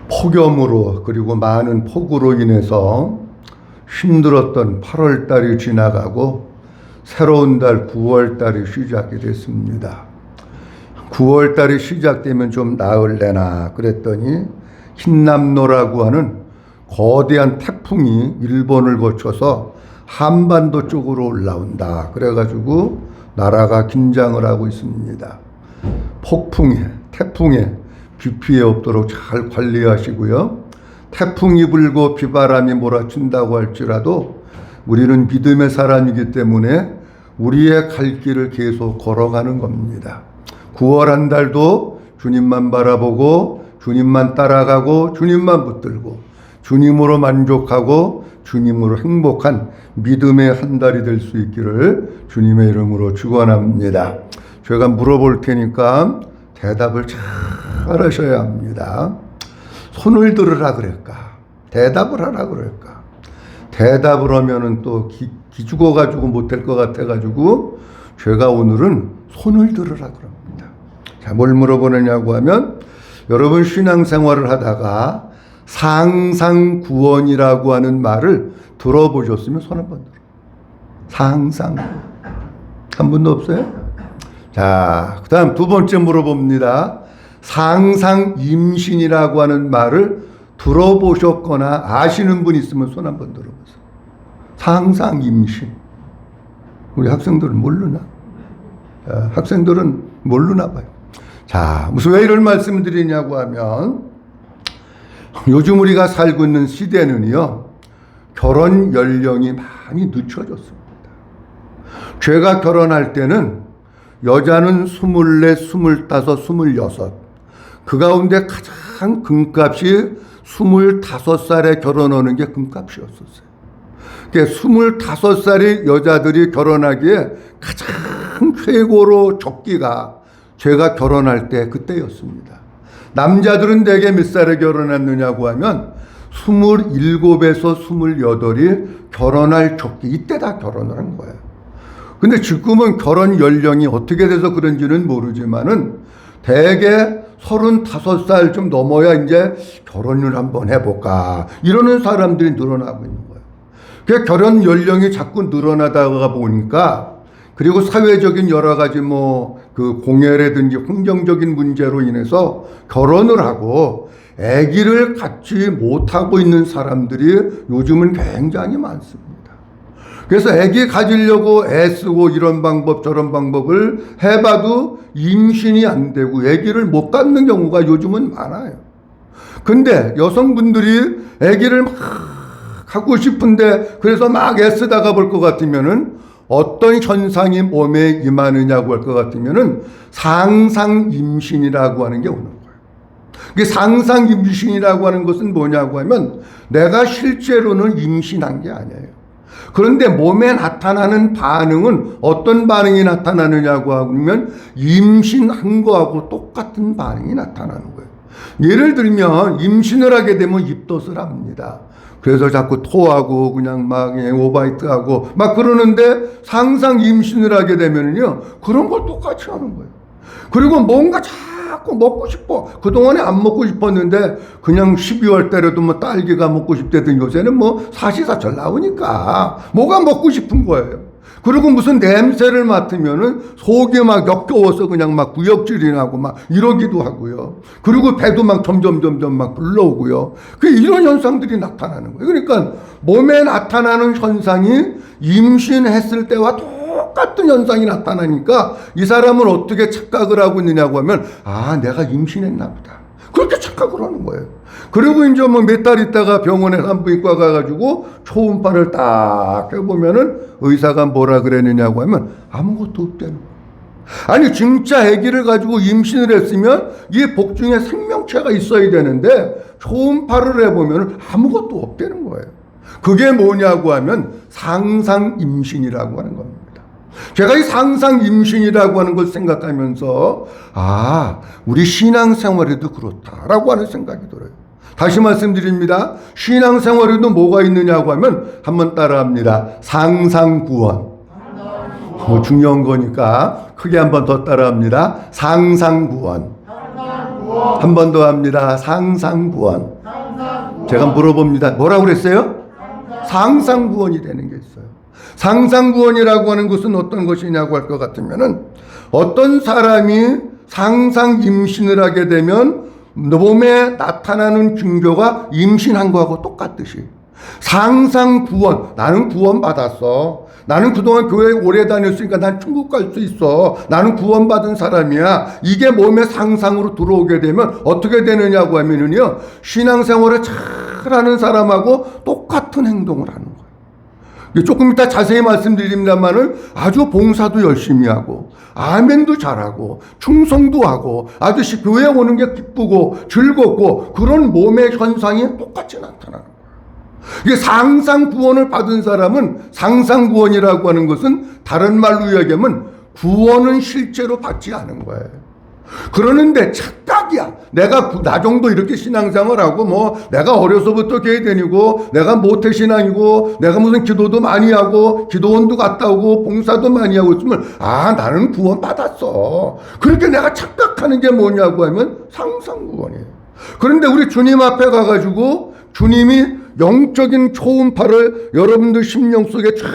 폭염으로 그리고 많은 폭우로 인해서 힘들었던 8월 달이 지나가고 새로운 달 9월 달이 시작이 됐습니다. 9월 달이 시작되면 좀 나을래나 그랬더니 흰남노라고 하는 거대한 태풍이 일본을 거쳐서 한반도 쪽으로 올라온다. 그래가지고 나라가 긴장을 하고 있습니다. 태풍에 비 피해 없도록 잘 관리하시고요. 태풍이 불고 비바람이 몰아친다고 할지라도 우리는 믿음의 사람이기 때문에 우리의 갈 길을 계속 걸어가는 겁니다. 9월 한 달도 주님만 바라보고 주님만 따라가고 주님만 붙들고 주님으로 만족하고 주님으로 행복한 믿음의 한 달이 될 수 있기를 주님의 이름으로 축원합니다. 제가 물어볼 테니까 대답을 잘 하셔야 합니다. 손을 들으라 그럴까? 대답을 하라 그럴까? 대답을 하면은 또 기죽어가지고 못할 것 같아가지고 제가 오늘은 손을 들으라 그럽니다. 자, 뭘 물어보느냐고 하면 여러분 신앙생활을 하다가 상상구원이라고 하는 말을 들어보셨으면 손 한번 들어. 상상. 한 분도 없어요? 자, 그 다음 두 번째 물어봅니다. 상상임신이라고 하는 말을 들어보셨거나 아시는 분 있으면 손 한번 들어보세요. 상상임신. 우리 학생들은 모르나? 학생들은 모르나 봐요. 자, 무슨 왜 이런 말씀을 드리냐고 하면 요즘 우리가 살고 있는 시대는요, 결혼 연령이 많이 늦춰졌습니다. 제가 결혼할 때는 여자는 24, 25, 26. 그 가운데 가장 금값이 25살에 결혼하는 게 금값이었었어요. 그러니까 25살이 여자들이 결혼하기에 가장 최고로 적기가 제가 결혼할 때 그때였습니다. 남자들은 대개 몇 살에 결혼했느냐고 하면 27에서 28이 결혼할 적기, 이때 다 결혼을 한 거예요. 근데 지금은 결혼 연령이 어떻게 돼서 그런지는 모르지만은 대개 35살 좀 넘어야 이제 결혼을 한번 해볼까 이러는 사람들이 늘어나고 있는 거예요. 그 결혼 연령이 자꾸 늘어나다가 보니까 그리고 사회적인 여러 가지 그 공해라든지 환경적인 문제로 인해서 결혼을 하고 아기를 갖지 못하고 있는 사람들이 요즘은 굉장히 많습니다. 그래서 아기 가지려고 애쓰고 이런 방법 저런 방법을 해봐도 임신이 안 되고 아기를 못 갖는 경우가 요즘은 많아요. 근데 여성분들이 아기를 막 갖고 싶은데 그래서 막 애쓰다가 볼 것 같으면은 어떤 현상이 몸에 임하느냐고 할 것 같으면은 상상 임신이라고 하는 게 오는 거예요. 그 상상 임신이라고 하는 것은 뭐냐고 하면 내가 실제로는 임신한 게 아니에요. 그런데 몸에 나타나는 반응은 어떤 반응이 나타나느냐고 하면 임신한 거하고 똑같은 반응이 나타나는 거예요. 예를 들면 임신을 하게 되면 입덧을 합니다. 그래서 자꾸 토하고 그냥 막 오바이트하고 막 그러는데 상상 임신을 하게 되면요 그런 걸 똑같이 하는 거예요. 그리고 뭔가 자꾸 먹고 싶어. 그동안에 안 먹고 싶었는데 그냥 12월 때라도 딸기가 먹고 싶다든 요새는 사시사철 나오니까 뭐가 먹고 싶은 거예요. 그리고 무슨 냄새를 맡으면은 속이 막 역겨워서 그냥 막 구역질이 나고 막 이러기도 하고요. 그리고 배도 막 점점 막 불러오고요. 이런 현상들이 나타나는 거예요. 그러니까 몸에 나타나는 현상이 임신했을 때와 똑같은 현상이 나타나니까 이 사람은 어떻게 착각을 하고 있느냐고 하면 내가 임신했나 보다. 그렇게 착각을 하는 거예요. 그리고 이제 몇 달 있다가 병원에 산부인과 가가지고 초음파를 딱 해보면은 의사가 뭐라 그랬느냐고 하면 아무것도 없다는 거예요. 아니 진짜 아기를 가지고 임신을 했으면 이 복중에 생명체가 있어야 되는데 초음파를 해보면은 아무것도 없다는 거예요. 그게 뭐냐고 하면 상상 임신이라고 하는 겁니다. 제가 이 상상 임신이라고 하는 걸 생각하면서 우리 신앙생활에도 그렇다라고 하는 생각이 들어요. 다시 말씀드립니다. 신앙생활에도 뭐가 있느냐고 하면 한번 따라합니다. 상상구원. 중요한 거니까 크게 한번 더 따라합니다. 상상구원. 한 번 더 합니다. 상상구원. 제가 물어봅니다. 뭐라고 그랬어요? 상상구원이 되는 게 있어요. 상상구원이라고 하는 것은 어떤 것이냐고 할 것 같으면은, 어떤 사람이 상상 임신을 하게 되면 몸에 나타나는 징조가 임신한 거하고 똑같듯이, 상상 구원, 나는 구원 받았어. 나는 그동안 교회 오래 다녔으니까 난 천국 갈 수 있어. 나는 구원받은 사람이야. 이게 몸의 상상으로 들어오게 되면 어떻게 되느냐고 하면은요, 신앙생활을 잘하는 사람하고 똑같은 행동을 하는 거예요. 조금 이따 자세히 말씀드립니다만은 아주 봉사도 열심히 하고, 아멘도 잘하고, 충성도 하고, 아저씨 교회 오는 게 기쁘고 즐겁고, 그런 몸의 현상이 똑같이 나타나는 거예요. 이게 상상 구원을 받은 사람은, 상상 구원이라고 하는 것은 다른 말로 이야기하면 구원은 실제로 받지 않은 거예요. 그러는데 착각이야. 내가 나 정도 이렇게 신앙생활하고, 뭐 내가 어려서부터 교회 다니고, 내가 모태신앙이고, 내가 무슨 기도도 많이 하고, 기도원도 갔다 오고, 봉사도 많이 하고 있으면, 아, 나는 구원 받았어. 그렇게 내가 착각하는 게 뭐냐고 하면 상상 구원이에요. 그런데 우리 주님 앞에 가가지고 주님이 영적인 초음파를 여러분들 심령 속에 쫙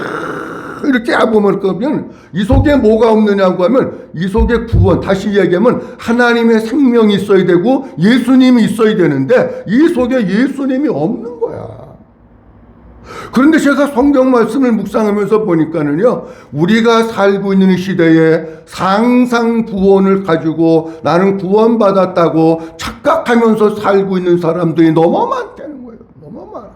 이렇게 해보면, 그러면 이 속에 뭐가 없느냐고 하면, 이 속에 구원, 다시 얘기하면 하나님의 생명이 있어야 되고 예수님이 있어야 되는데, 이 속에 예수님이 없는 거야. 그런데 제가 성경 말씀을 묵상하면서 보니까는요, 우리가 살고 있는 시대에 상상 구원을 가지고 나는 구원받았다고 착각하면서 살고 있는 사람들이 너무 많다는 거예요. 너무 많아.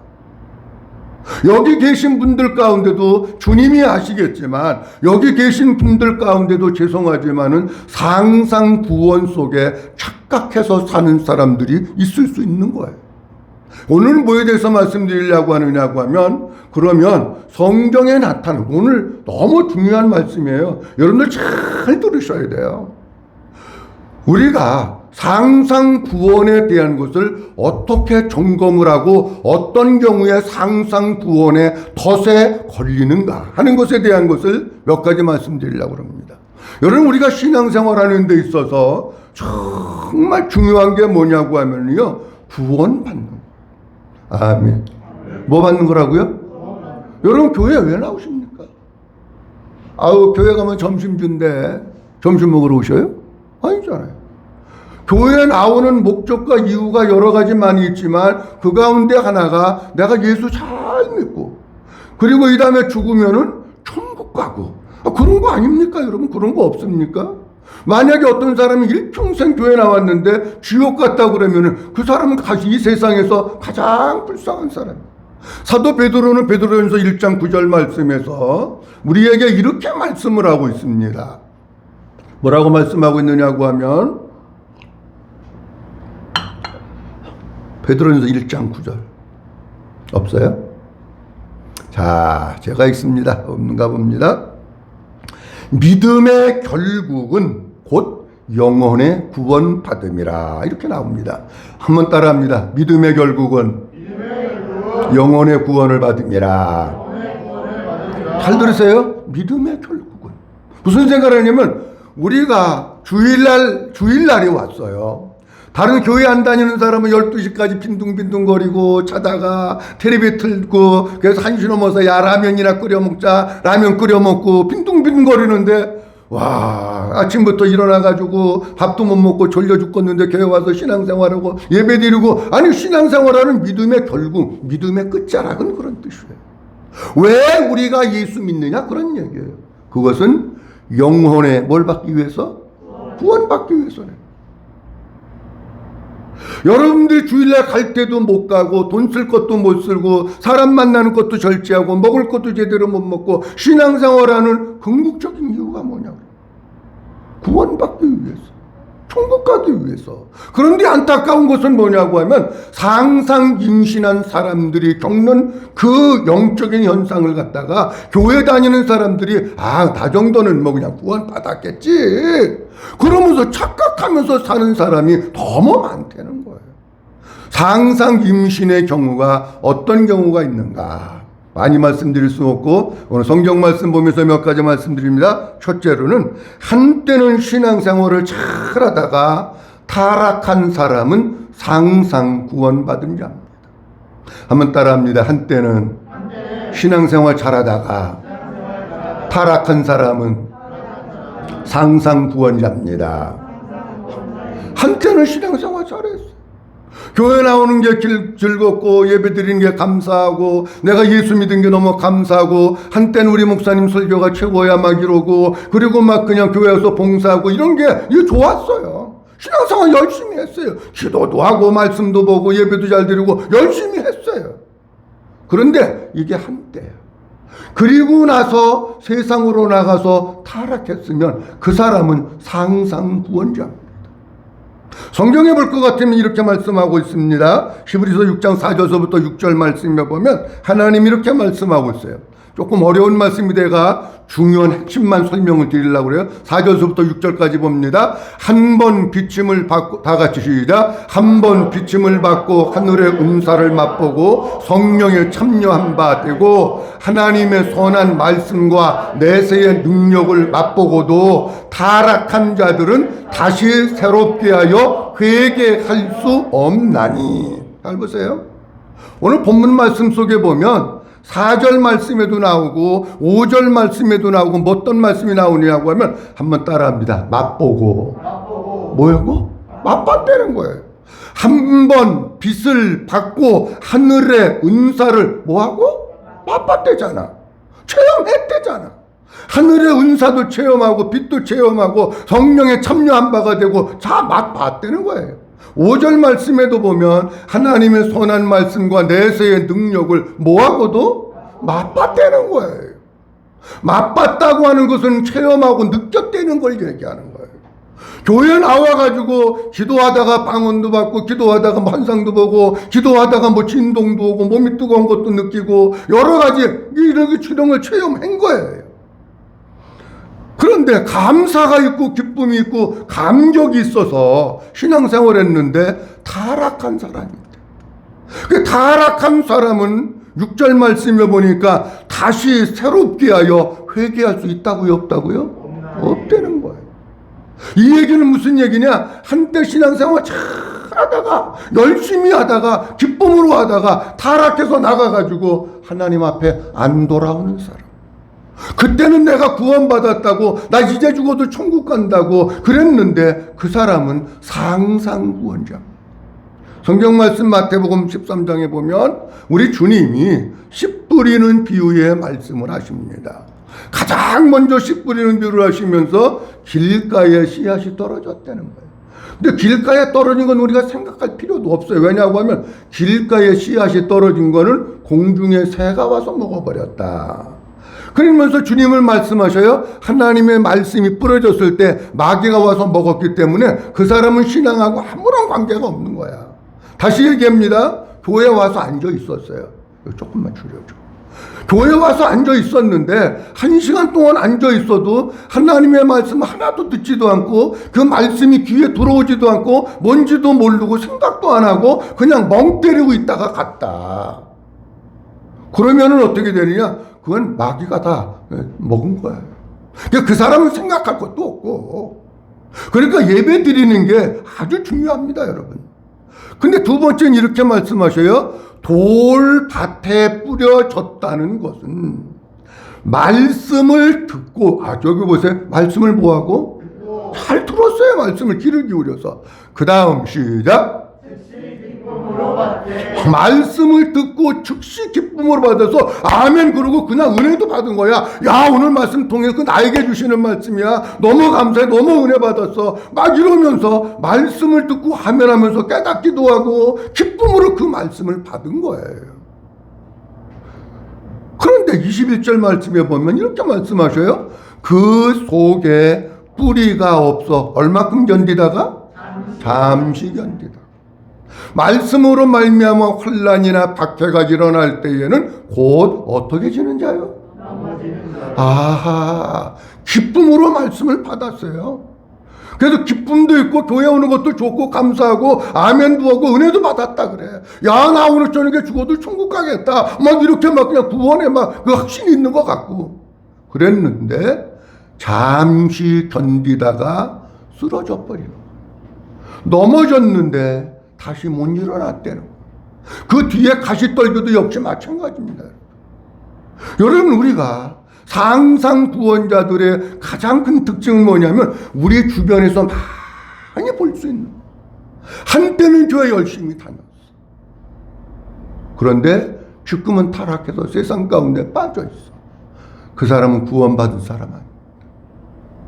여기 계신 분들 가운데도 주님이 아시겠지만, 여기 계신 분들 가운데도 죄송하지만은 상상 구원 속에 착각해서 사는 사람들이 있을 수 있는 거예요. 오늘 뭐에 대해서 말씀드리려고 하느냐고 하면, 그러면 성경에 나타나는, 오늘 너무 중요한 말씀이에요. 여러분들 잘 들으셔야 돼요. 우리가 상상 구원에 대한 것을 어떻게 점검을 하고 어떤 경우에 상상 구원의 덫에 걸리는가 하는 것에 대한 것을 몇 가지 말씀드리려고 합니다. 여러분, 우리가 신앙생활하는 데 있어서 정말 중요한 게 뭐냐고 하면요, 구원받는 거예요. 아멘. 뭐 받는 거라고요? 여러분, 교회 왜 나오십니까? 아우, 교회 가면 점심 준대. 점심 먹으러 오셔요? 아니잖아요. 교회에 나오는 목적과 이유가 여러 가지 많이 있지만, 그 가운데 하나가 내가 예수 잘 믿고, 그리고 이 다음에 죽으면은 천국 가고, 그런 거 아닙니까 여러분? 그런 거 없습니까? 만약에 어떤 사람이 일평생 교회 나왔는데 지옥 갔다 그러면은 그 사람은 이 세상에서 가장 불쌍한 사람이에요. 사도 베드로는 베드로전서 1장 9절 말씀에서 우리에게 이렇게 말씀을 하고 있습니다. 뭐라고 말씀하고 있느냐고 하면, 베드로전서 1장 9절 없어요? 자, 제가 있습니다. 없는가 봅니다. 믿음의 결국은 곧 영혼의 구원받음이라, 이렇게 나옵니다. 한번 따라합니다. 믿음의 결국은 영혼의 구원을 받음이라. 잘 들으세요? 믿음의 결국은. 무슨 생각을 하냐면, 우리가 주일날이 왔어요. 다른 교회 안 다니는 사람은 12시까지 빈둥빈둥거리고 자다가 텔레비 틀고, 그래서 1시 넘어서 야 라면이나 끓여 먹자, 라면 끓여 먹고 빈둥빈둥거리는데, 와, 아침부터 일어나가지고 밥도 못 먹고 졸려 죽겠는데 교회 와서 신앙생활하고 예배 드리고, 아니 신앙생활하는 믿음의 결국, 믿음의 끝자락은 그런 뜻이에요. 왜 우리가 예수 믿느냐? 그런 얘기예요. 그것은 영혼의 뭘 받기 위해서? 구원받기 위해서는. 여러분들이 주일날 갈 때도 못 가고, 돈 쓸 것도 못 쓰고, 사람 만나는 것도 절제하고, 먹을 것도 제대로 못 먹고, 신앙생활하는 궁극적인 이유가 뭐냐고. 구원받기 위해서, 천국 가기 위해서. 그런데 안타까운 것은 뭐냐고 하면, 상상 임신한 사람들이 겪는 그 영적인 현상을 갖다가 교회 다니는 사람들이, 아, 나 정도는 뭐 그냥 구원 받았겠지, 그러면서 착각하면서 사는 사람이 너무 많다는 거예요. 상상 임신의 경우가 어떤 경우가 있는가? 많이 말씀드릴 수 없고, 오늘 성경 말씀 보면서 몇 가지 말씀드립니다. 첫째로는, 한때는 신앙생활을 잘 하다가 타락한 사람은 상상 구원받은 자입니다. 한번 따라합니다. 한때는 신앙생활 잘하다가 타락한 사람은 상상구원자입니다. 한때는 신앙생활 잘했어. 교회 나오는 게 즐겁고 예배 드리는 게 감사하고 내가 예수 믿은 게 너무 감사하고 한때는 우리 목사님 설교가 최고야 막 이러고 그리고 막 그냥 교회에서 봉사하고 이런 게 좋았어요. 신앙생활 열심히 했어요. 기도도 하고 말씀도 보고 예배도 잘 드리고 열심히 했어요. 그런데 이게 한때예요. 그리고 나서 세상으로 나가서 타락했으면 그 사람은 상상구원자입니다. 성경에 볼 것 같으면 이렇게 말씀하고 있습니다. 히브리서 6장 4절서부터 6절 말씀에 보면 하나님이 이렇게 말씀하고 있어요. 조금 어려운 말씀이 내가 중요한 핵심만 설명을 드리려고 그래요. 4절서부터 6절까지 봅니다. 한 번 비침을 받고, 다 같이 시작. 한 번 비침을 받고 하늘의 은사를 맛보고 성령에 참여한 바 되고 하나님의 선한 말씀과 내세의 능력을 맛보고도 타락한 자들은 다시 새롭게 하여 회개할 수 없나니. 잘 보세요. 오늘 본문 말씀 속에 보면 4절 말씀에도 나오고 5절 말씀에도 나오고 뭐 어떤 말씀이 나오냐고 하면 한번 따라합니다. 맛보고. 뭐라고? 맛봤다는 거예요. 한 번 빛을 받고 하늘의 은사를 뭐하고? 맛봤대잖아. 체험했대잖아. 하늘의 은사도 체험하고 빛도 체험하고 성령에 참여한 바가 되고 다 맛봤다는 거예요. 5절 말씀에도 보면 하나님의 선한 말씀과 내세의 능력을 뭐하고도 맛봤다는 거예요. 맛봤다고 하는 것은 체험하고 느꼈다는 걸 얘기하는 거예요. 교회 나와가지고 기도하다가 방언도 받고 기도하다가 환상도 보고 기도하다가 뭐 진동도 오고 몸이 뜨거운 것도 느끼고 여러 가지 이런 걸 체험한 거예요. 그런데 감사가 있고 기쁨이 있고 감격이 있어서 신앙생활 했는데 타락한 사람입니다. 그 타락한 사람은 6절 말씀에 보니까 다시 새롭게 하여 회개할 수 있다고요? 없다고요? 없다는 거예요. 이 얘기는 무슨 얘기냐? 한때 신앙생활 잘 하다가 열심히 하다가 기쁨으로 하다가 타락해서 나가가지고 하나님 앞에 안 돌아오는 사람. 그때는 내가 구원받았다고 나 이제 죽어도 천국 간다고 그랬는데 그 사람은 상상구원자. 성경 말씀 마태복음 13장에 보면 우리 주님이 씨 뿌리는 비유의 말씀을 하십니다. 가장 먼저 씨 뿌리는 비유를 하시면서 길가에 씨앗이 떨어졌다는 거예요. 근데 길가에 떨어진 건 우리가 생각할 필요도 없어요. 왜냐고 하면 길가에 씨앗이 떨어진 거는 공중에 새가 와서 먹어버렸다. 그러면서 주님을 말씀하셔요. 하나님의 말씀이 뿌려졌을 때 마귀가 와서 먹었기 때문에 그 사람은 신앙하고 아무런 관계가 없는 거야. 다시 얘기합니다. 교회 와서 앉아 있었어요. 조금만 줄여줘. 교회 와서 앉아 있었는데 1시간 동안 앉아 있어도 하나님의 말씀 하나도 듣지도 않고 그 말씀이 귀에 들어오지도 않고 뭔지도 모르고 생각도 안 하고 그냥 멍 때리고 있다가 갔다. 그러면은 어떻게 되느냐? 그건 마귀가 다 먹은 거예요. 그 사람은 생각할 것도 없고. 그러니까 예배 드리는 게 아주 중요합니다, 여러분. 근데 두 번째는 이렇게 말씀하셔요. 돌밭에 뿌려졌다는 것은 말씀을 듣고, 저기 보세요. 말씀을 뭐하고? 잘 들었어요. 말씀을 귀를 기울여서. 그 다음 시작. 말씀을 듣고 즉시 기쁨으로 받아서 아멘 그러고 그냥 은혜도 받은 거야. 야, 오늘 말씀 통해 그 나에게 주시는 말씀이야. 너무 감사해. 너무 은혜 받았어. 막 이러면서 말씀을 듣고 아멘 하면서 깨닫기도 하고 기쁨으로 그 말씀을 받은 거예요. 그런데 21절 말씀에 보면 이렇게 말씀하셔요. 그 속에 뿌리가 없어 얼마큼 견디다가? 잠시 견디다. 말씀으로 말미암아 환난이나 박해가 일어날 때에는 곧 어떻게 지는 자요? 아하, 기쁨으로 말씀을 받았어요. 그래서 기쁨도 있고 교회 오는 것도 좋고 감사하고 아멘도 하고 은혜도 받았다 그래. 야, 나 오늘 저녁에 죽어도 천국 가겠다. 막 이렇게 막 그냥 구원에 막 그 확신이 있는 것 같고 그랬는데 잠시 견디다가 쓰러져 버리고 넘어졌는데 다시 못 일어났대는 거예요. 그 뒤에 가시떨기도 역시 마찬가지입니다. 여러분, 우리가 상상 구원자들의 가장 큰 특징은 뭐냐면 우리 주변에서 많이 볼 수 있는, 한때는 교회 열심히 다녔어. 그런데 지금은 타락해서 세상 가운데 빠져 있어. 그 사람은 구원받은 사람 아닙니다.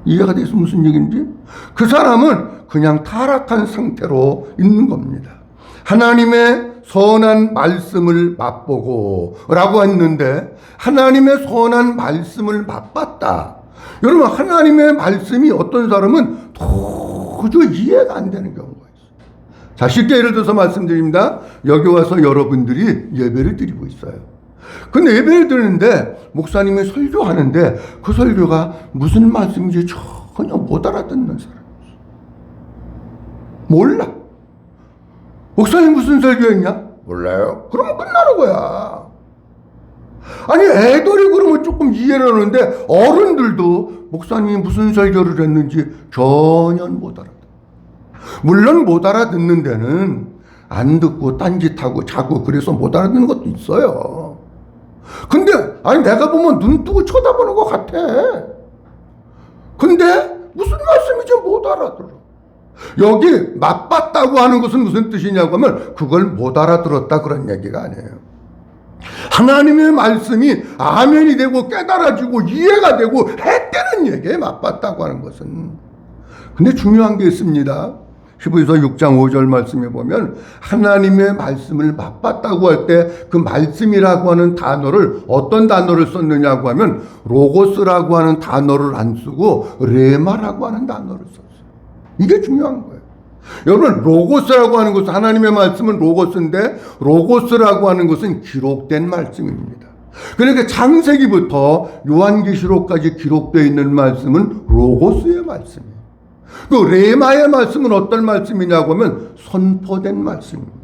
이해가 돼서 무슨 얘기인지? 그 사람은 그냥 타락한 상태로 있는 겁니다. 하나님의 선한 말씀을 맛보고 라고 했는데 하나님의 선한 말씀을 맛봤다. 여러분, 하나님의 말씀이 어떤 사람은 도저히 이해가 안 되는 경우가 있어요. 자, 쉽게 예를 들어서 말씀드립니다. 여기 와서 여러분들이 예배를 드리고 있어요. 근데 예배를 드리는데 목사님이 설교하는데 그 설교가 무슨 말씀인지 전혀 못 알아듣는 사람이에요. 몰라. 목사님 무슨 설교했냐? 몰라요. 그러면 끝나는 거야. 아니, 애들이 그러면 조금 이해를 하는데 어른들도 목사님이 무슨 설교를 했는지 전혀 못 알아듣어. 물론 못 알아듣는 데는 안 듣고 딴짓하고 자고 그래서 못 알아듣는 것도 있어요. 근데 아니, 내가 보면 눈 뜨고 쳐다보는 것 같아. 근데 무슨 말씀인지 못 알아들어. 여기 맛봤다고 하는 것은 무슨 뜻이냐고 하면 그걸 못 알아들었다 그런 얘기가 아니에요. 하나님의 말씀이 아멘이 되고 깨달아지고 이해가 되고 했다는 얘기에 맛봤다고 하는 것은. 근데 중요한 게 있습니다. 히브리서 6장 5절 말씀에 보면 하나님의 말씀을 맛봤다고 할 때 그 말씀이라고 하는 단어를 어떤 단어를 썼느냐고 하면 로고스라고 하는 단어를 안 쓰고 레마라고 하는 단어를 썼어요. 이게 중요한 거예요. 여러분, 로고스라고 하는 것은, 하나님의 말씀은 로고스인데 로고스라고 하는 것은 기록된 말씀입니다. 그러니까 창세기부터 요한계시록까지 기록되어 있는 말씀은 로고스의 말씀이에요. 그 레마의 말씀은 어떤 말씀이냐고 하면 선포된 말씀입니다.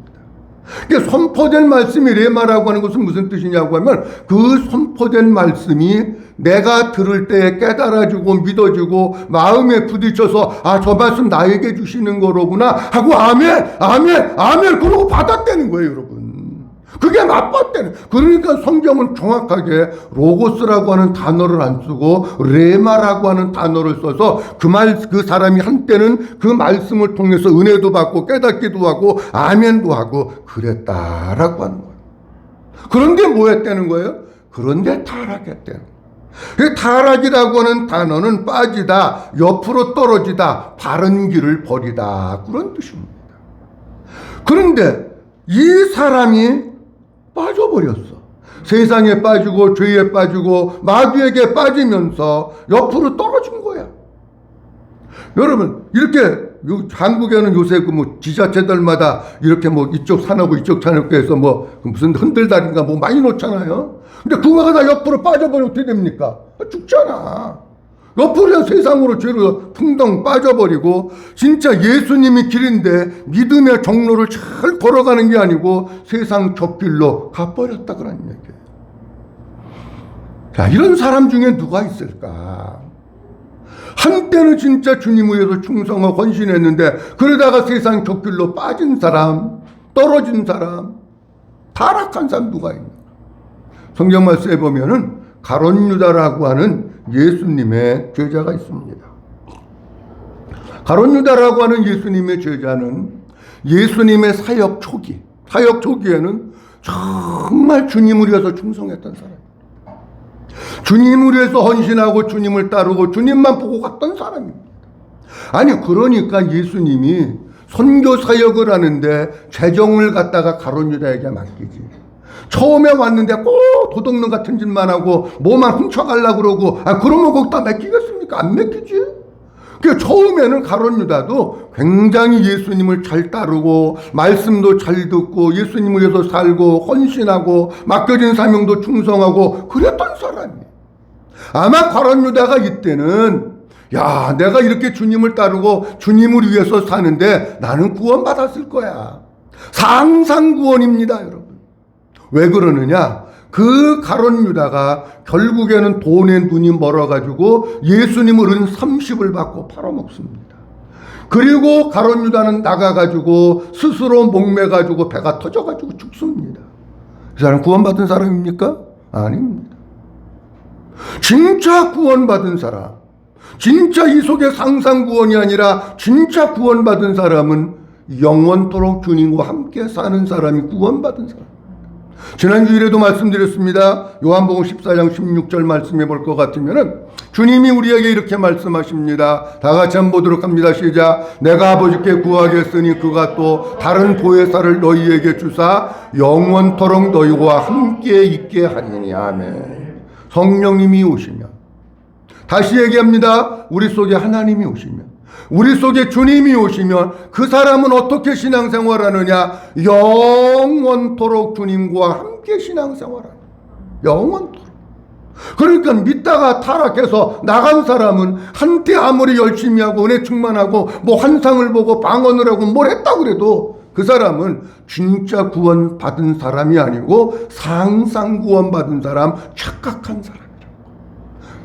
그러니까 선포된 말씀이 레마라고 하는 것은 무슨 뜻이냐고 하면 그 선포된 말씀이 내가 들을 때 깨달아지고 믿어지고 마음에 부딪혀서 아, 저 말씀 나에게 주시는 거로구나 하고 아멘 아멘 아멘 그러고 받았다는 거예요. 여러분, 그게 맛봤다는. 그러니까 성경은 정확하게 로고스라고 하는 단어를 안 쓰고 레마라고 하는 단어를 써서 그 사람이 한때는 그 말씀을 통해서 은혜도 받고 깨닫기도 하고 아멘도 하고 그랬다라고 하는 거예요. 그런데 뭐 했다는 거예요? 그런데 타락했다는 거예요. 타락이라고 하는 단어는 빠지다, 옆으로 떨어지다, 바른 길을 버리다, 그런 뜻입니다. 그런데 이 사람이 빠져버렸어. 세상에 빠지고 죄에 빠지고 마귀에게 빠지면서 옆으로 떨어진 거야. 여러분, 이렇게 한국에는 요새 그 뭐 지자체들마다 이렇게 뭐 이쪽 산하고 이쪽 산하고 해서 뭐 무슨 흔들다리인가 뭐 많이 놓잖아요. 근데 그거가 다 옆으로 빠져버리면 어떻게 됩니까? 죽잖아. 옆으로 세상으로 죄로 풍덩 빠져버리고 진짜 예수님이 길인데 믿음의 정로를 잘 걸어가는 게 아니고 세상 곁길로 가버렸다 그런 얘기예요. 자, 이런 사람 중에 누가 있을까? 한때는 진짜 주님을 위해서 충성하고 헌신했는데 그러다가 세상 곁길로 빠진 사람, 떨어진 사람, 타락한 사람 누가 있나? 성경 말씀에 보면은 가룟 유다라고 하는 예수님의 제자가 있습니다. 가룟 유다라고 하는 예수님의 제자는 예수님의 사역 초기에는 정말 주님을 위해서 충성했던 사람입니다. 주님을 위해서 헌신하고 주님을 따르고 주님만 보고 갔던 사람입니다. 아니, 그러니까 예수님이 선교 사역을 하는데 재정을 갖다가 가룟 유다에게 맡기지. 처음에 왔는데 꼭 도둑놈 같은 짓만 하고 뭐만 훔쳐가려고 그러고 그러면 거기다 맡기겠습니까? 안 맡기지. 그 처음에는 가룟 유다도 굉장히 예수님을 잘 따르고 말씀도 잘 듣고 예수님을 위해서 살고 헌신하고 맡겨진 사명도 충성하고 그랬던 사람이에요. 아마 가룟 유다가 이때는 야, 내가 이렇게 주님을 따르고 주님을 위해서 사는데 나는 구원받았을 거야. 상상 구원입니다, 여러분. 왜 그러느냐? 그 가룟 유다가 결국에는 돈에 눈이 멀어가지고 예수님을 은 30을 받고 팔아먹습니다. 그리고 가룟 유다는 나가가지고 스스로 목매가지고 배가 터져가지고 죽습니다. 이 사람 구원받은 사람입니까? 아닙니다. 진짜 구원받은 사람, 진짜 이 속에 상상 구원이 아니라 진짜 구원받은 사람은 영원토록 주님과 함께 사는 사람이 구원받은 사람. 지난 주일에도 말씀드렸습니다. 요한복음 14장 16절 말씀해 볼 것 같으면은 주님이 우리에게 이렇게 말씀하십니다. 다 같이 한번 보도록 합니다. 시작. 내가 아버지께 구하겠으니 그가 또 다른 보혜사를 너희에게 주사 영원토록 너희와 함께 있게 하리니. 아멘. 성령님이 오시면, 다시 얘기합니다. 우리 속에 하나님이 오시면, 우리 속에 주님이 오시면 그 사람은 어떻게 신앙생활하느냐? 영원토록 주님과 함께 신앙생활하는, 영원토록. 그러니까 믿다가 타락해서 나간 사람은 한때 아무리 열심히 하고 은혜 충만하고 뭐 환상을 보고 방언을 하고 뭘 했다 그래도 그 사람은 진짜 구원받은 사람이 아니고 상상 구원받은 사람, 착각한 사람이라고.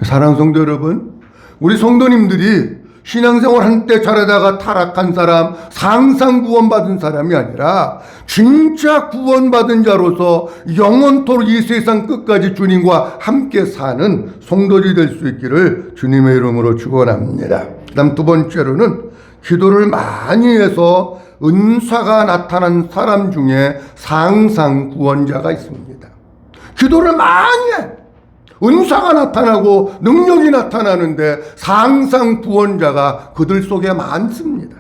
사랑하는 성도 여러분, 우리 성도님들이 신앙생활 한때 잘하다가 타락한 사람, 상상 구원받은 사람이 아니라 진짜 구원받은 자로서 영원토록 이 세상 끝까지 주님과 함께 사는 성도들이 될 수 있기를 주님의 이름으로 축원합니다. 그다음 두 번째로는 기도를 많이 해서 은사가 나타난 사람 중에 상상 구원자가 있습니다. 기도를 많이 해. 은사가 나타나고 능력이 나타나는데 상상 구원자가 그들 속에 많습니다.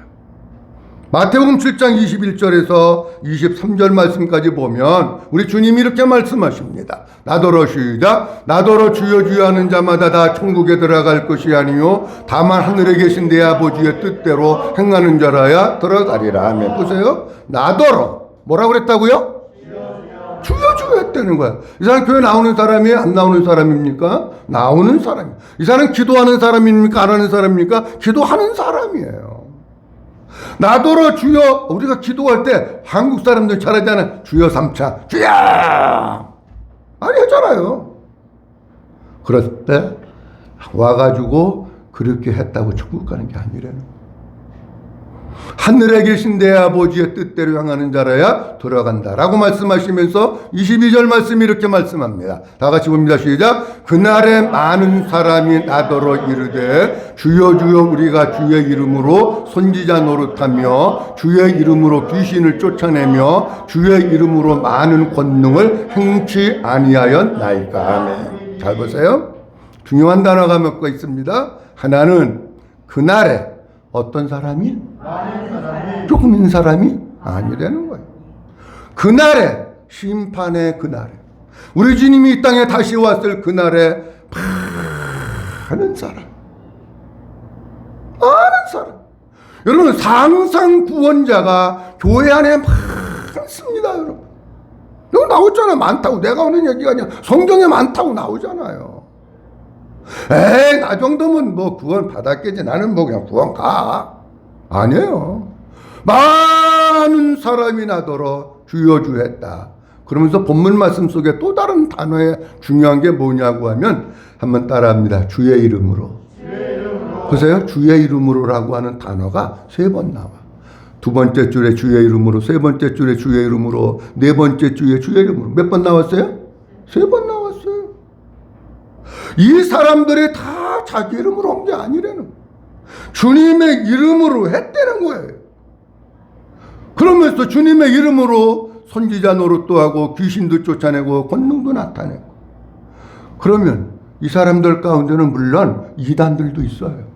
마태복음 7장 21절에서 23절 말씀까지 보면 우리 주님이 이렇게 말씀하십니다. 나더러 시작. 나더러 주여 주여 하는 자마다 다 천국에 들어갈 것이 아니요 다만 하늘에 계신 내 아버지의 뜻대로 행하는 자라야 들어가리라. 아멘. 보세요. 나더러 뭐라고 그랬다고요? 주여 주여 했다는 거야. 이 사람 교회 나오는 사람이에요? 안 나오는 사람입니까? 나오는 사람이에요. 이 사람 기도하는 사람입니까? 안 하는 사람입니까? 기도하는 사람이에요. 나더러 주여. 우리가 기도할 때 한국 사람들 잘하잖아요. 주여 3차 주여 많이 하잖아요. 그럴 때 와가지고 그렇게 했다고 천국 가는 게 아니라는 거예요. 하늘에 계신 내 아버지의 뜻대로 향하는 자라야 들어간다라고 말씀하시면서 22절 말씀이 이렇게 말씀합니다. 다 같이 봅니다. 시작. 그날에 많은 사람이 나더러 이르되 주여 주여 우리가 주의 이름으로 선지자 노릇하며 주의 이름으로 귀신을 쫓아내며 주의 이름으로 많은 권능을 행치 아니하였나이까. 아멘. 잘 보세요. 중요한 단어가 몇 개 있습니다. 하나는 그날에 어떤 사람이? 조금 있는 사람이 아니라는 거예요. 그날에, 심판의 그날에, 우리 주님이 이 땅에 다시 왔을 그날에 많은 사람, 여러분 상상 구원자가 교회 안에 많습니다. 여러분 여기 나오잖아요. 많다고. 내가 하는 얘기가 아니라 성경에 많다고 나오잖아요. 에이, 나 정도면 뭐 구원 받았겠지. 나는 뭐 그냥 구원 가. 아니에요. 많은 사람이 나더러 주여 주여 했다. 그러면서 본문 말씀 속에 또 다른 단어에 중요한 게 뭐냐고 하면 한번 따라합니다. 주의 이름으로. 보세요. 주의 이름으로라고 하는 단어가 3번 나와. 두 번째 줄에 주의 이름으로, 세 번째 줄에 주의 이름으로, 네 번째 줄에 주의 이름으로. 몇 번 나왔어요? 3번 나왔어요. 이 사람들이 다 자기 이름으로 한 게 아니라는, 주님의 이름으로 했다는 거예요. 그러면서 주님의 이름으로 선지자 노릇도 하고 귀신도 쫓아내고 권능도 나타내고. 그러면 이 사람들 가운데는 물론 이단들도 있어요.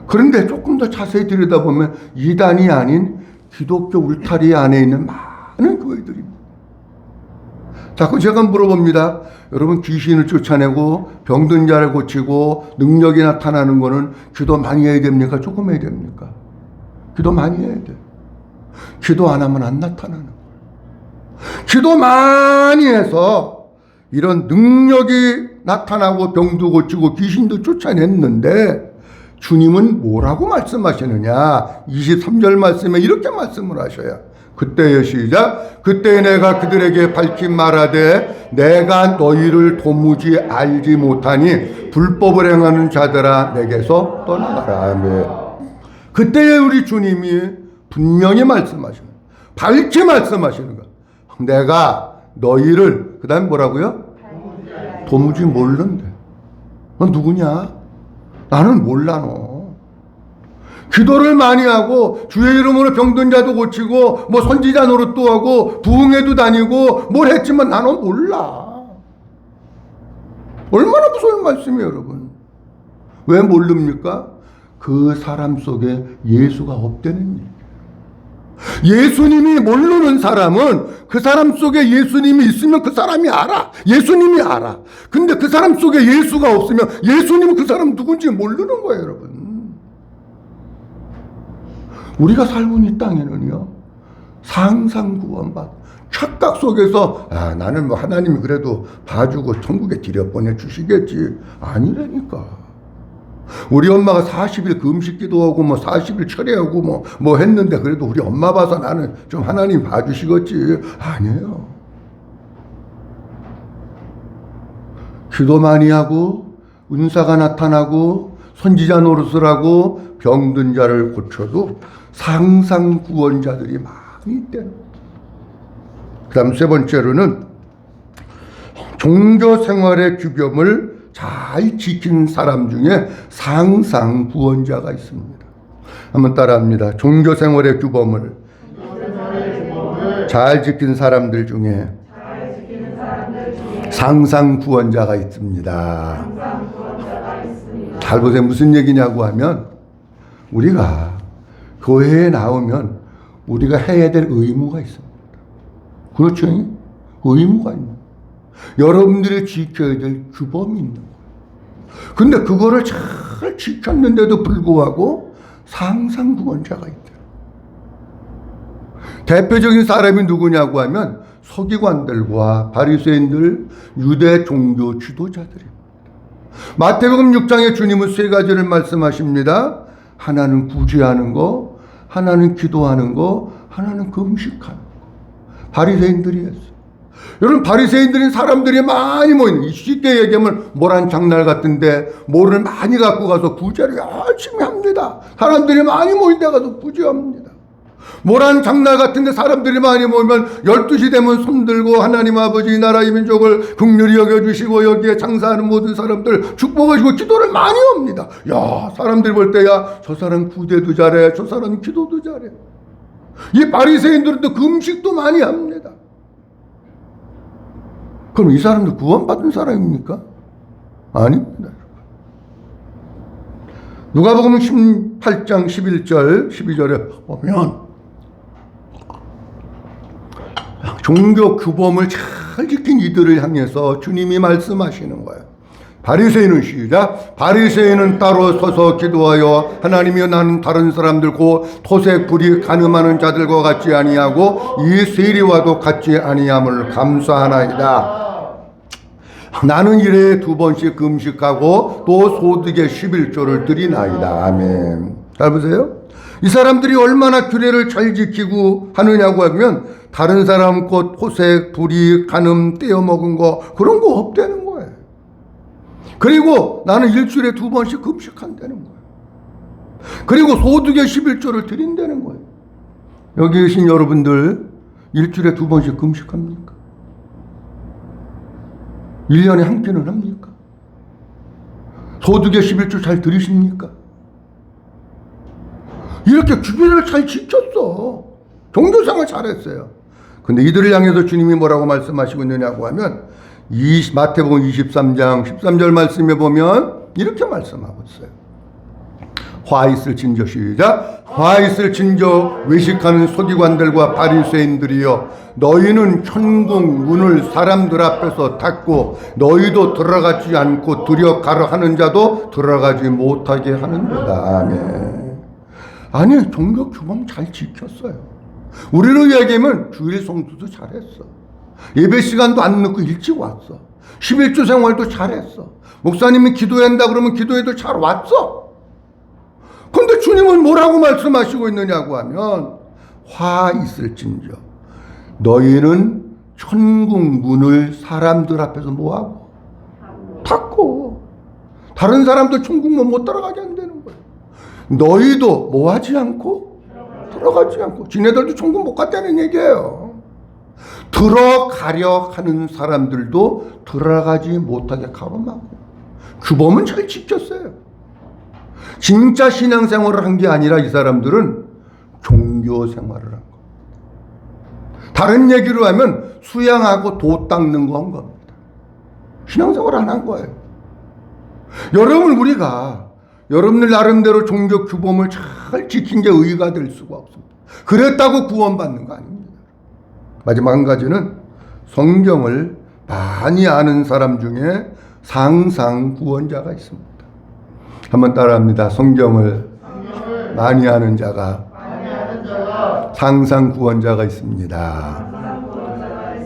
그런데 조금 더 자세히 들여다보면 이단이 아닌 기독교 울타리 안에 있는 많은 교회들입니다. 자꾸 제가 물어봅니다. 여러분, 귀신을 쫓아내고 병든 자를 고치고 능력이 나타나는 거는 기도 많이 해야 됩니까? 조금 해야 됩니까? 기도 많이 해야 돼요. 기도 안 하면 안 나타나는 거예요. 기도 많이 해서 이런 능력이 나타나고 병도 고치고 귀신도 쫓아냈는데 주님은 뭐라고 말씀하시느냐? 23절 말씀에 이렇게 말씀을 하셔요. 그때의 시작. 그때 내가 그들에게 밝히 말하되 내가 너희를 도무지 알지 못하니 불법을 행하는 자들아 내게서 떠나가라. 아멘. 그때에 우리 주님이 분명히 말씀하시는, 밝게 말씀하시는 거. 내가 너희를, 그 다음에 뭐라고요? 도무지 모르는데. 너 누구냐? 나는 몰라, 너. 기도를 많이 하고 주의 이름으로 병든 자도 고치고 뭐 선지자 노릇도 하고 부흥회도 다니고 뭘 했지만 나는 몰라. 얼마나 무서운 말씀이에요, 여러분. 왜 모릅니까? 그 사람 속에 예수가 없다는 얘기예요. 예수님이 모르는 사람은 그 사람 속에 예수님이 있으면 그 사람이 알아. 예수님이 알아. 근데 그 사람 속에 예수가 없으면 예수님은 그 사람 누군지 모르는 거예요, 여러분. 우리가 살고 있는 땅에는요, 상상 구원받, 착각 속에서 나는 뭐 하나님이 그래도 봐주고 천국에 들여보내 주시겠지. 아니라니까. 우리 엄마가 40일 금식 기도하고 뭐 40일 철회하고 뭐 했는데 그래도 우리 엄마 봐서 나는 좀 하나님 봐주시겠지. 아니에요. 기도 많이 하고 은사가 나타나고 선지자 노릇을 하고 병든 자를 고쳐도 상상 구원자들이 많이 있대요. 그 다음 세 번째로는 종교 생활의 규범을 잘 지킨 사람 중에 상상 구원자가 있습니다. 한번 따라합니다. 종교 생활의 규범을 잘 지킨 사람들 중에 상상 구원자가 있습니다. 잘 보세요. 무슨 얘기냐고 하면 우리가 교회에 나오면 우리가 해야 될 의무가 있습니다. 그렇죠? 의무가 있는 거예요. 여러분들이 지켜야 될 규범이 있는 거예요. 근데 그거를 잘 지켰는데도 불구하고 상상 구원자가 있대요. 대표적인 사람이 누구냐고 하면 서기관들과 바리새인들, 유대 종교 지도자들입니다. 마태복음 6장에 주님은 세 가지를 말씀하십니다. 하나는 구제하는 거, 하나는 기도하는 거, 하나는 금식하는 거. 바리새인들이 했어요. 여러분, 바리새인들은 사람들이 많이 모이는, 쉽게 얘기하면 모란 장날 같은데 모를 많이 갖고 가서 구제를 열심히 합니다. 사람들이 많이 모인 데 가서 구제합니다. 모란 장날 같은데 사람들이 많이 모이면 12시 되면 손들고 하나님 아버지 나라의 민족을 긍휼히 여겨주시고 여기에 장사하는 모든 사람들 축복하시고 기도를 많이 합니다. 야, 사람들이 볼 때야 저 사람 구제도 잘해, 저 사람 기도도 잘해. 이 바리새인들은 또 금식도 많이 합니다. 그럼 이 사람들 구원받은 사람입니까? 아닙니다. 누가복음 18장 11절 12절에 보면 종교 규범을 잘 지킨 이들을 향해서 주님이 말씀하시는 거예요. 바리새인은 시작. 바리새인은 따로 서서 기도하여 하나님이여 나는 다른 사람들 곧 토색 불이 간음하는 자들과 같지 아니하고 이 세리와도 같지 아니함을 감사하나이다. 나는 일에 2번씩 금식하고 또 소득의 11조를 드리나이다. 아멘. 잘 보세요. 이 사람들이 얼마나 규례를 잘 지키고 하느냐고 하면 다른 사람 곧 토색, 불이, 간음, 떼어먹은 거 그런 거 없다는 거예요. 그리고 나는 일주일에 2번씩 금식한다는 거예요. 그리고 소득의 11조를 드린다는 거예요. 여기 계신 여러분들 일주일에 2번씩 금식합니까? 1년에 한 끼는 합니까? 소득의 11조 잘 드리십니까? 이렇게 규례를 잘 지켰어. 종교생활 잘했어요. 근데 이들을 향해서 주님이 뭐라고 말씀하시고 있느냐고 하면 마태복음 23장 13절 말씀에 보면 이렇게 말씀하고 있어요. 화 있을 진저 시작. 화 있을 진저 외식하는 서기관들과 바리새인들이여 너희는 천국 문을 사람들 앞에서 닫고 너희도 들어가지 않고 들여가려 하는 자도 들어가지 못하게 하는도다. 아멘. 아니, 종교 규범 잘 지켰어요. 우리로 이야기하면 주일 성수도 잘했어. 예배 시간도 안 늦고 일찍 왔어. 11조 생활도 잘했어. 목사님이 기도해야 한다 그러면 기도해도 잘 왔어. 근데 주님은 뭐라고 말씀하시고 있느냐고 하면 화 있을진저 너희는 천국 문을 사람들 앞에서 뭐하고? 닫고 다른 사람들 천국문 못 들어가게 한다는 거예요. 너희도 뭐 하지 않고? 들어가지 않고. 지네들도 천국 못 갔다는 얘기예요. 들어가려 하는 사람들도 들어가지 못하게 가로막고, 규범은 잘 지켰어요. 진짜 신앙생활을 한 게 아니라 이 사람들은 종교생활을 한 겁니다. 다른 얘기로 하면 수양하고 도 닦는 거 한 겁니다. 신앙생활 안 한 거예요. 우리가 여러분들 나름대로 종교 규범을 잘 지킨 게 의의가 될 수가 없습니다. 그랬다고 구원받는 거 아닙니다. 마지막 한 가지는 성경을 많이 아는 사람 중에 상상 구원자가 있습니다. 한번 따라합니다. 성경을 많이 아는 자가 상상 구원자가 있습니다.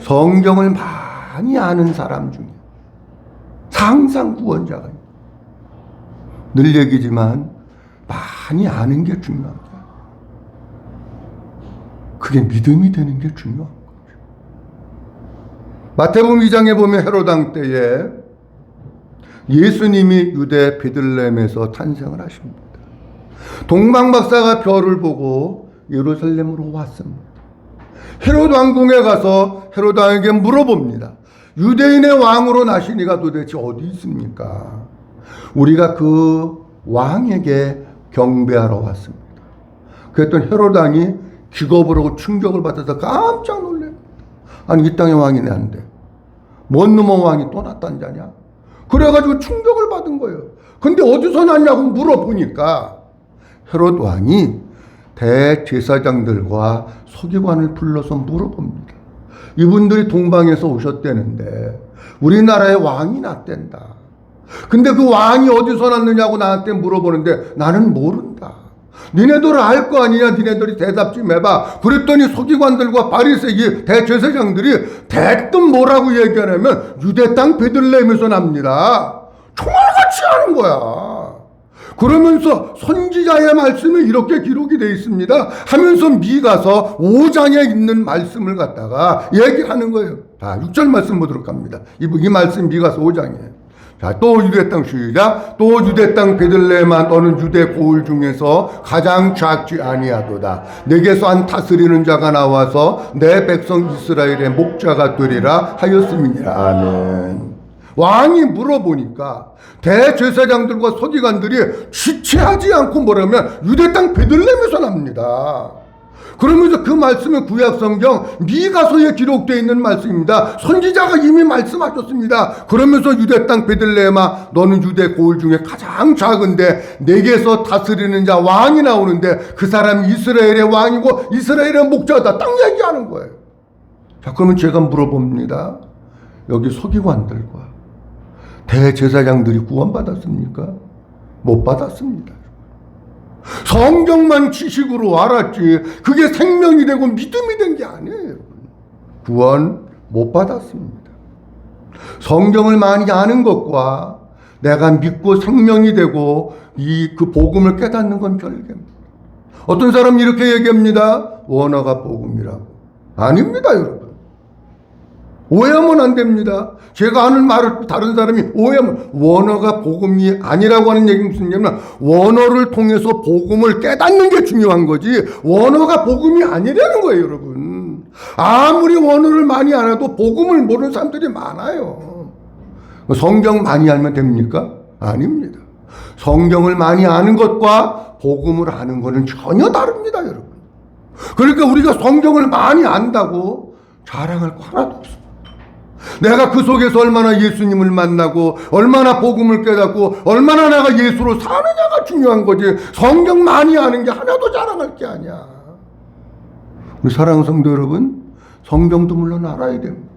성경을 많이 아는 사람 중에 상상 구원자가 있습니다. 늘 얘기지만 많이 아는 게 중요합니다. 그게 믿음이 되는 게 중요한 거죠. 마태복음 2장에 보면 헤롯 왕 때에 예수님이 유대 베들레헴에서 탄생을 하십니다. 동방박사가 별을 보고 예루살렘으로 왔습니다. 헤롯 왕궁에 가서 헤롯 왕에게 물어봅니다. 유대인의 왕으로 나신 이가 도대체 어디 있습니까? 우리가 그 왕에게 경배하러 왔습니다. 그랬더니 헤롯 왕이 기겁을 하고 충격을 받아서 깜짝 놀랍니다. 아니, 이 땅의 왕이 나는데 뭔 놈의 왕이 또 났단 자냐? 그래가지고 충격을 받은 거예요. 근데 어디서 났냐고 물어보니까 헤롯 왕이 대제사장들과 서기관을 불러서 물어봅니다. 이분들이 동방에서 오셨다는데 우리나라에 왕이 났댄다. 근데 그 왕이 어디서 났느냐고 나한테 물어보는데 나는 모른다. 니네들 알 거 아니냐? 니네들이 대답 좀 해봐. 그랬더니 서기관들과 바리새이 대제사장들이 대뜸 뭐라고 얘기하냐면 유대 땅 베들레헴에서 납니다. 총알같이 하는 거야. 그러면서 선지자의 말씀에 이렇게 기록이 되어 있습니다 하면서 미가서 5장에 있는 말씀을 갖다가 얘기하는 거예요. 자, 6절 말씀 보도록 합니다. 이 말씀 미가서 5장이에요. 자, 또 유대 땅 시작. 또 유대 땅 베들레헴아, 너는 유대 고을 중에서 가장 작지 아니하도다. 내게서 한 다스리는 자가 나와서 내 백성 이스라엘의 목자가 되리라 하였음이니라. 아멘. 왕이 물어보니까 대제사장들과 서기관들이 지체하지 않고 뭐라면 유대 땅 베들레헴에서 납니다. 그러면서 그 말씀은 구약성경 미가서에 기록되어 있는 말씀입니다. 선지자가 이미 말씀하셨습니다. 그러면서 유대 땅 베들레헴아, 너는 유대 고을 중에 가장 작은데 내게서 다스리는 자 왕이 나오는데 그 사람이 이스라엘의 왕이고 이스라엘의 목자다. 딱 얘기하는 거예요. 자, 그러면 제가 물어봅니다. 여기 서기관들과 대제사장들이 구원받았습니까? 못 받았습니다. 성경만 지식으로 알았지 그게 생명이 되고 믿음이 된 게 아니에요. 구원 못 받았습니다. 성경을 많이 아는 것과 내가 믿고 생명이 되고 그 복음을 깨닫는 건 별개입니다. 어떤 사람이 이렇게 얘기합니다. 원어가 복음이라고. 아닙니다, 여러분. 오해하면 안 됩니다. 제가 하는 말을 다른 사람이 오해하면 원어가 복음이 아니라고 하는 얘기는 무슨 얘기냐면 원어를 통해서 복음을 깨닫는 게 중요한 거지 원어가 복음이 아니라는 거예요, 여러분. 아무리 원어를 많이 알아도 복음을 모르는 사람들이 많아요. 성경 많이 알면 됩니까? 아닙니다. 성경을 많이 아는 것과 복음을 아는 것은 전혀 다릅니다, 여러분. 그러니까 우리가 성경을 많이 안다고 자랑할 거 하나도 없습니다. 내가 그 속에서 얼마나 예수님을 만나고 얼마나 복음을 깨닫고 얼마나 내가 예수로 사느냐가 중요한 거지 성경 많이 아는 게 하나도 자랑할 게 아니야. 우리 사랑하는 성도 여러분, 성경도 물론 알아야 됩니다.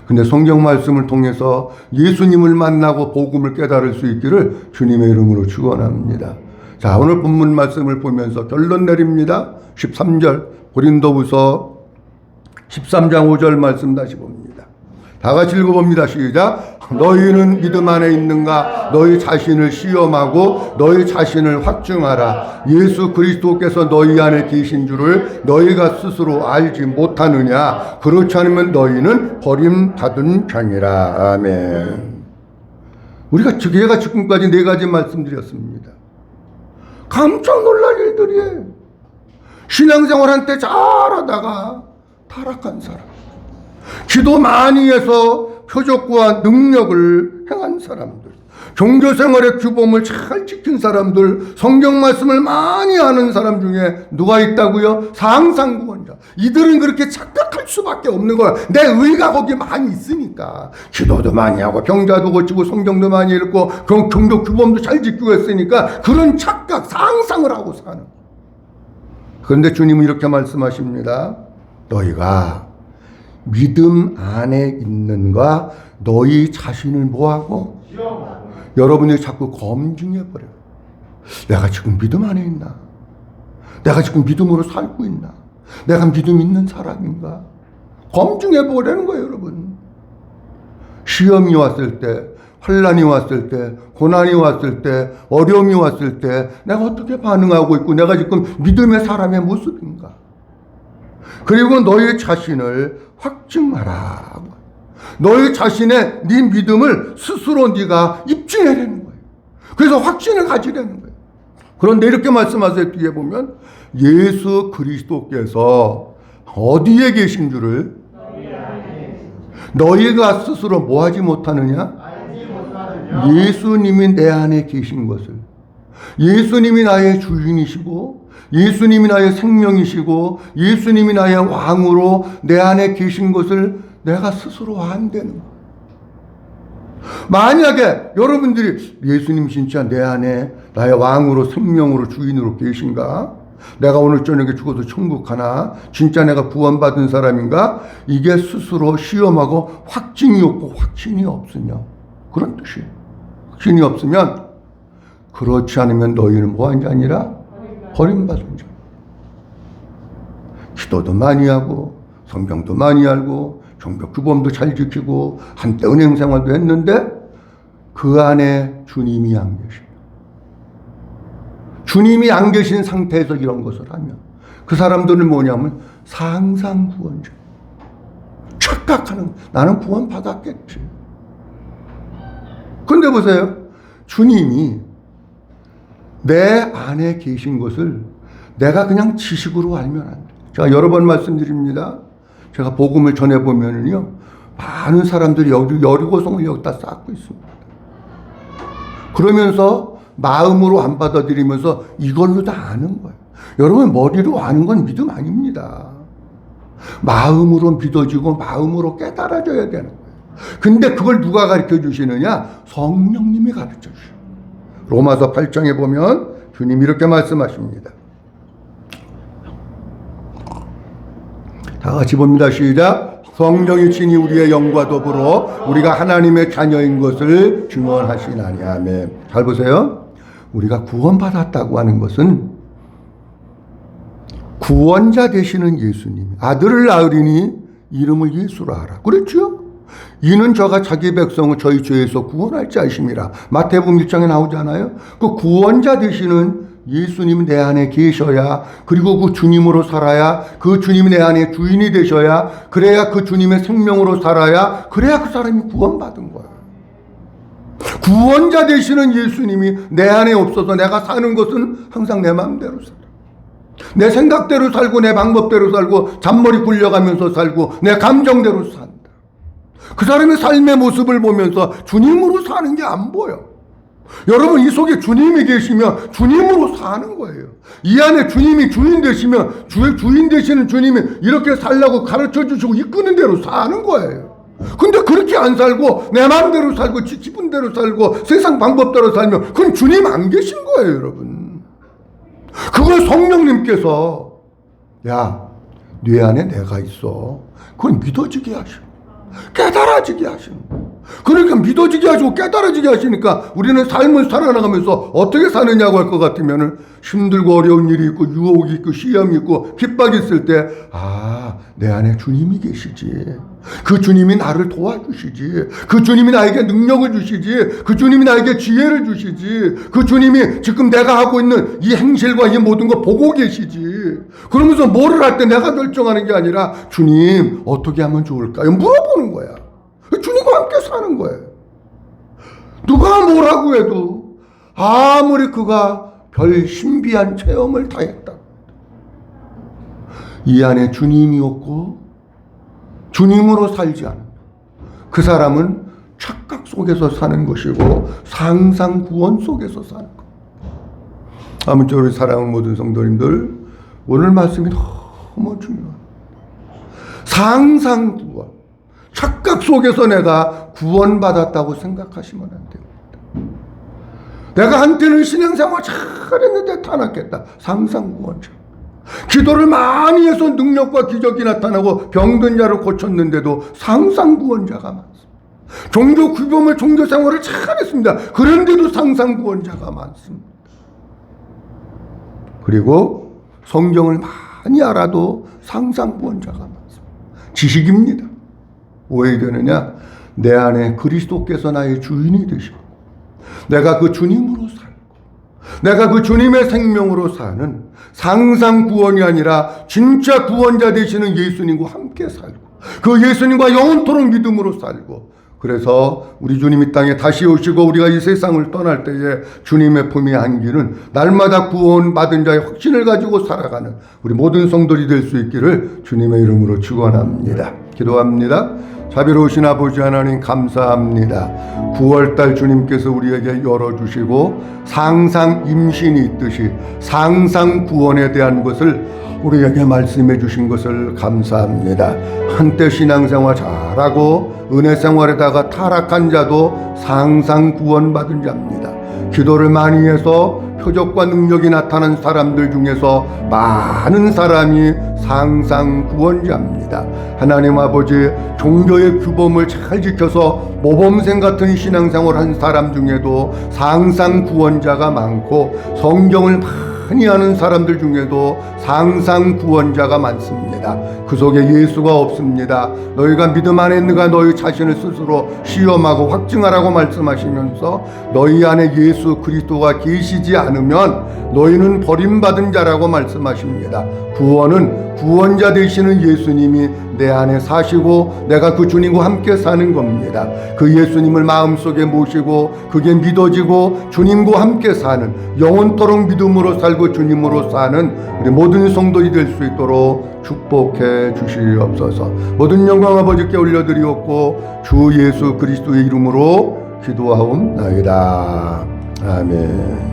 근데 성경 말씀을 통해서 예수님을 만나고 복음을 깨달을 수 있기를 주님의 이름으로 축원합니다. 자, 오늘 본문 말씀을 보면서 결론 내립니다. 13절 고린도후서 13장 5절 말씀 다시 봅니다. 다 같이 읽어봅니다. 시작. 너희는 믿음 안에 있는가? 너희 자신을 시험하고 너희 자신을 확증하라. 예수 그리스도께서 너희 안에 계신 줄을 너희가 스스로 알지 못하느냐? 그렇지 않으면 너희는 버림받은 자니라. 아멘. 우리가 지금까지 네 가지 말씀드렸습니다. 깜짝 놀랄 일들이에요. 신앙생활 한때 잘하다가 타락한 사람, 기도 많이 해서 표적과 능력을 행한 사람들, 종교생활의 규범을 잘 지킨 사람들, 성경 말씀을 많이 하는 사람 중에 누가 있다고요? 상상구원자. 이들은 그렇게 착각할 수밖에 없는 거야. 내 의가 거기 많이 있으니까. 기도도 많이 하고 병자도 고치고 성경도 많이 읽고 종교 규범도 잘 지키고 했으니까 그런 착각, 상상을 하고 사는. 그런데 주님은 이렇게 말씀하십니다. 너희가 믿음 안에 있는가? 너희 자신을 뭐하고? 여러분이 자꾸 검증해버려요. 내가 지금 믿음 안에 있나? 내가 지금 믿음으로 살고 있나? 내가 믿음 있는 사람인가? 검증해보려는 거예요, 여러분. 시험이 왔을 때, 환난이 왔을 때, 고난이 왔을 때, 어려움이 왔을 때 내가 어떻게 반응하고 있고 내가 지금 믿음의 사람의 모습인가? 그리고 너희 자신을 확증하라. 너희 자신의 네 믿음을 스스로 네가 입증해내는 거예요. 그래서 확신을 가지려는 거예요. 그런데 이렇게 말씀하세요. 뒤에 보면 예수 그리스도께서 어디에 계신 줄을 너희가 스스로 뭐하지 못하느냐? 예수님이 내 안에 계신 것을, 예수님이 나의 주인이시고 예수님이 나의 생명이시고 예수님이 나의 왕으로 내 안에 계신 것을 내가 스스로 안다는 거예요. 만약에 여러분들이 예수님 진짜 내 안에 나의 왕으로 생명으로 주인으로 계신가? 내가 오늘 저녁에 죽어도 천국 가나? 진짜 내가 구원받은 사람인가? 이게 스스로 시험하고 확증이 없고 확신이 없으면 그런 뜻이에요. 확신이 없으면 그렇지 않으면 너희는 뭐한 게 아니라 버림받은 자. 기도도 많이 하고 성경도 많이 알고 종교 규범도 잘 지키고 한때 은행 생활도 했는데 그 안에 주님이 안 계셔요. 주님이 안 계신 상태에서 이런 것을 하면 그 사람들은 뭐냐면 상상구원자. 착각하는, 나는 구원 받았겠지. 근데 보세요. 주님이 내 안에 계신 것을 내가 그냥 지식으로 알면 안 돼. 제가 여러 번 말씀드립니다. 제가 복음을 전해보면요, 많은 사람들이 여리고성을 여기다 쌓고 있습니다. 그러면서 마음으로 안 받아들이면서 이걸로 다 아는 거예요. 여러분, 머리로 아는 건 믿음 아닙니다. 마음으로 믿어지고 마음으로 깨달아져야 되는 거예요. 근데 그걸 누가 가르쳐 주시느냐? 성령님이 가르쳐 주셔요. 로마서 8장에 보면 주님이 이렇게 말씀하십니다. 다 같이 봅니다. 시작. 성령이 친히 우리의 영과 더불어 우리가 하나님의 자녀인 것을 증언하시나니. 아멘. 잘 보세요. 우리가 구원받았다고 하는 것은 구원자 되시는 예수님, 아들을 낳으리니 이름을 예수라 하라. 그렇죠? 이는 저가 자기 백성을 저희 죄에서 구원할 자이심이라. 마태복음 1장에 나오잖아요. 그 구원자 되시는 예수님이 내 안에 계셔야, 그리고 그 주님으로 살아야, 그 주님이 내 안에 주인이 되셔야, 그래야 그 주님의 생명으로 살아야, 그래야 그 사람이 구원받은 거야. 구원자 되시는 예수님이 내 안에 없어서 내가 사는 것은 항상 내 마음대로 살아. 내 생각대로 살고 내 방법대로 살고 잔머리 굴려가면서 살고 내 감정대로 산다. 그 사람의 삶의 모습을 보면서 주님으로 사는 게 안 보여. 여러분, 이 속에 주님이 계시면 주님으로 사는 거예요. 이 안에 주님이 주인 되시면 주인 되시는 주님이 이렇게 살라고 가르쳐 주시고 이끄는 대로 사는 거예요. 근데 그렇게 안 살고 내 마음대로 살고 기쁜 대로 살고 세상 방법대로 살면 그건 주님 안 계신 거예요, 여러분. 그걸 성령님께서 야, 네 안에 내가 있어. 그걸 믿어지게 하시고 깨달아지게 하시는 거예요. 그러니까 믿어지게 하시고 깨달아지게 하시니까 우리는 삶을 살아나가면서 어떻게 사느냐고 할 것 같으면은 힘들고 어려운 일이 있고 유혹이 있고 시험이 있고 핍박이 있을 때, 아, 내 안에 주님이 계시지. 그 주님이 나를 도와주시지. 그 주님이 나에게 능력을 주시지. 그 주님이 나에게 지혜를 주시지. 그 주님이 지금 내가 하고 있는 이 행실과 이 모든 거 보고 계시지. 그러면서 뭐를 할 때 내가 결정하는 게 아니라 주님, 어떻게 하면 좋을까요? 물어보는 거야. 주님과 함께 사는 거예요. 누가 뭐라고 해도 아무리 그가 별 신비한 체험을 다 했다. 이 안에 주님이 없고 주님으로 살지 않은 그 사람은 착각 속에서 사는 것이고 상상 구원 속에서 사는 것. 아무쪼록 우리 사랑하는 모든 성도님들, 오늘 말씀이 너무 중요해요. 상상 구원, 착각 속에서 내가 구원받았다고 생각하시면 안 됩니다. 내가 한때는 신앙생활 잘했는데 타락했다. 상상 구원자. 기도를 많이 해서 능력과 기적이 나타나고 병든 자를 고쳤는데도 상상 구원자가 많습니다. 종교 규범을 종교 생활을 잘했습니다. 그런데도 상상 구원자가 많습니다. 그리고 성경을 많이 알아도 상상 구원자가 많습니다. 지식입니다. 왜 이러느냐? 내 안에 그리스도께서 나의 주인이 되시고 내가 그 주님으로 살고 내가 그 주님의 생명으로 사는 상상 구원이 아니라 진짜 구원자 되시는 예수님과 함께 살고 그 예수님과 영원토록 믿음으로 살고, 그래서 우리 주님이 땅에 다시 오시고 우리가 이 세상을 떠날 때에 주님의 품에 안기는 날마다 구원받은 자의 확신을 가지고 살아가는 우리 모든 성도들이 될 수 있기를 주님의 이름으로 축원합니다. 기도합니다. 자비로우신 아버지 하나님, 감사합니다. 9월달 주님께서 우리에게 열어주시고 상상 임신이 있듯이 상상 구원에 대한 것을 우리에게 말씀해 주신 것을 감사합니다. 한때 신앙생활 잘하고 은혜 생활에다가 타락한 자도 상상 구원받은 자입니다. 기도를 많이 해서 표적과 능력이 나타난 사람들 중에서 많은 사람이 상상 구원자입니다. 하나님 아버지, 종교의 규범을 잘 지켜서 모범생 같은 신앙생활을 한 사람 중에도 상상 구원자가 많고 성경을 많이 아는 사람들 중에도 상상 구원자가 많습니다. 그 속에 예수가 없습니다. 너희가 믿음 안에 있는가 너희 자신을 스스로 시험하고 확증하라고 말씀하시면서 너희 안에 예수 그리스도가 계시지 않으면 너희는 버림받은 자라고 말씀하십니다. 구원은 구원자 되시는 예수님이 내 안에 사시고 내가 그 주님과 함께 사는 겁니다. 그 예수님을 마음속에 모시고 그게 믿어지고 주님과 함께 사는, 영원토록 믿음으로 살고 주님으로 사는 우리 모든 성도들이 될 수 있도록 축복해 주시옵소서. 모든 영광 아버지께 올려드리옵고 주 예수 그리스도의 이름으로 기도하옵나이다. 아멘.